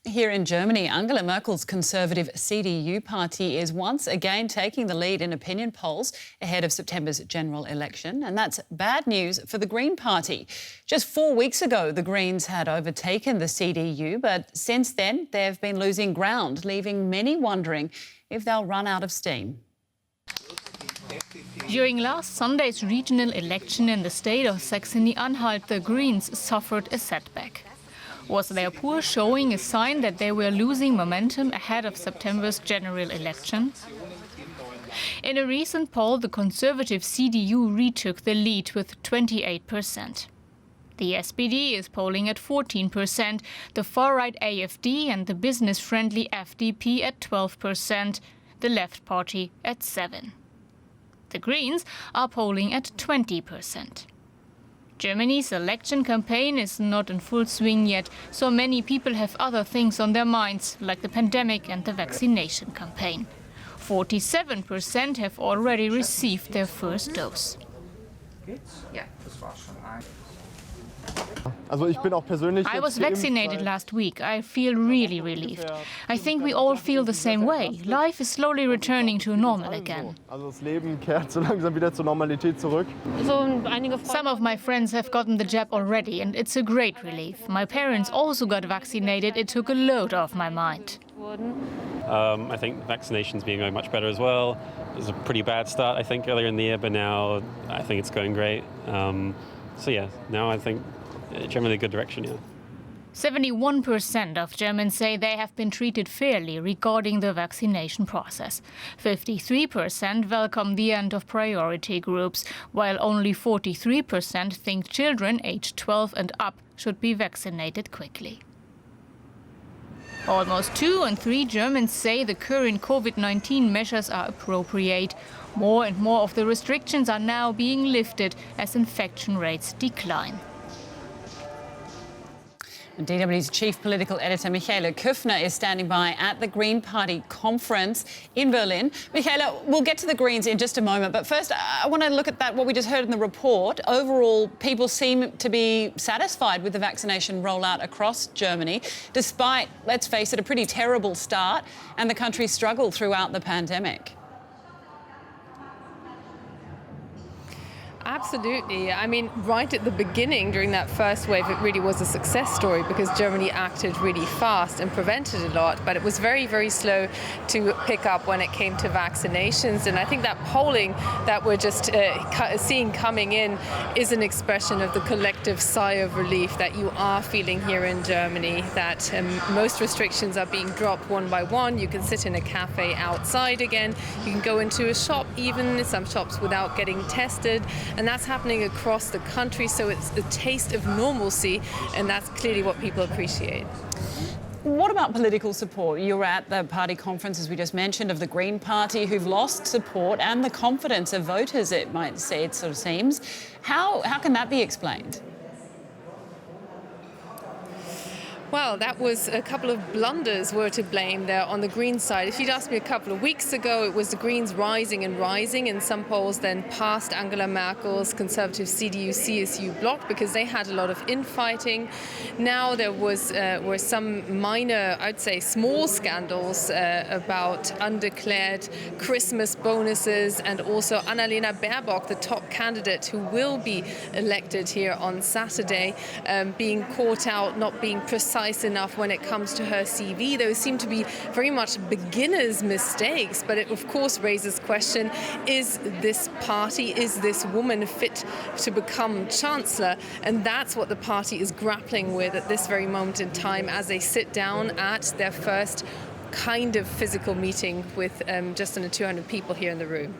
Here in Germany, Angela Merkel's conservative CDU party is once again taking the lead in opinion polls ahead of September's general election. And that's bad news for the Green Party. Just 4 weeks ago, the Greens had overtaken the CDU, but since then they've been losing ground, leaving many wondering if they'll run out of steam. During last Sunday's regional election in the state of Saxony-Anhalt, the Greens suffered a setback. Was their poor showing a sign that they were losing momentum ahead of September's general election? In a recent poll, the conservative CDU retook the lead with 28%. The SPD is polling at 14%, the far-right AfD and the business-friendly FDP at 12%, the Left Party at 7%. The Greens are polling at 20%. Germany's election campaign is not in full swing yet, so many people have other things on their minds, like the pandemic and the vaccination campaign. 47% have already received their first dose. I was vaccinated last week. I feel really relieved. I think we all feel the same way. Life is slowly returning to normal again. Some of my friends have gotten the jab already, and it's a great relief. My parents also got vaccinated. It took a load off my mind. I think vaccination's been going much better as well. It was a pretty bad start, I think, earlier in the year, but now I think it's going great. So yeah, now I think generally a good direction, yeah. 71% of Germans say they have been treated fairly regarding the vaccination process. 53% welcome the end of priority groups, while only 43% think children aged 12 and up should be vaccinated quickly. Almost 2 in 3 Germans say the current COVID-19 measures are appropriate. More and more of the restrictions are now being lifted as infection rates decline. DW's chief political editor Michaela Köffner is standing by at the Green Party conference in Berlin. Michaela, we'll get to the Greens in just a moment, but first I want to look at what we just heard in the report. Overall, people seem to be satisfied with the vaccination rollout across Germany, despite, let's face it, a pretty terrible start and the country's struggle throughout the pandemic. Absolutely. I mean, right at the beginning, during that first wave, it really was a success story because Germany acted really fast and prevented a lot. But it was very, very slow to pick up when it came to vaccinations. And I think that polling that we're just seeing coming in is an expression of the collective sigh of relief that you are feeling here in Germany, that most restrictions are being dropped one by one. You can sit in a cafe outside again. You can go into a shop, even some shops, without getting tested. And that's happening across the country, so it's a taste of normalcy, and that's clearly what people appreciate. What about political support? You were at the party conference, as we just mentioned, of the Green Party, who've lost support and the confidence of voters, it might say, it sort of seems. How can that be explained? Well, that was a couple of blunders were to blame there on the Greens side. If you'd asked me a couple of weeks ago, it was the Greens rising and rising in some polls, then past Angela Merkel's conservative CDU-CSU bloc because they had a lot of infighting. Now there were some minor, I'd say small scandals about undeclared Christmas bonuses, and also Annalena Baerbock, the top candidate who will be elected here on Saturday, being caught out not being precise enough when it comes to her CV. Those seem to be very much beginners' mistakes, but it of course raises question, is this party, is this woman fit to become chancellor? And that's what the party is grappling with at this very moment in time as they sit down at their first kind of physical meeting with just under 200 people here in the room.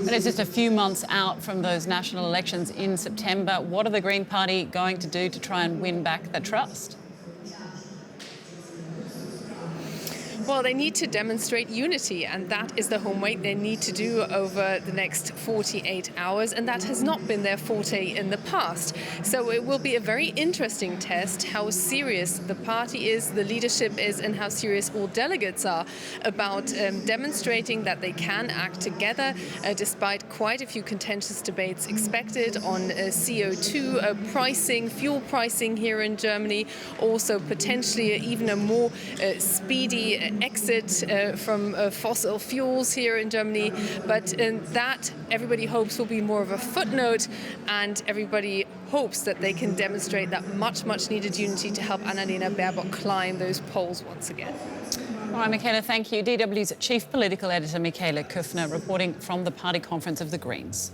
But it's just a few months out from those national elections in September. What are the Green Party going to do to try and win back the trust? Well, they need to demonstrate unity, and that is the homework they need to do over the next 48 hours, and that has not been their forte in the past. So it will be a very interesting test how serious the party is, the leadership is, and how serious all delegates are about demonstrating that they can act together despite quite a few contentious debates expected on CO2 pricing, fuel pricing here in Germany, also potentially even a more speedy exit from fossil fuels here in Germany. But that, everybody hopes, will be more of a footnote, and everybody hopes that they can demonstrate that much needed unity to help Annalena Baerbock climb those polls once again. All right, Michaela, thank you. DW's chief political editor, Michaela Küffner, reporting from the party conference of the Greens.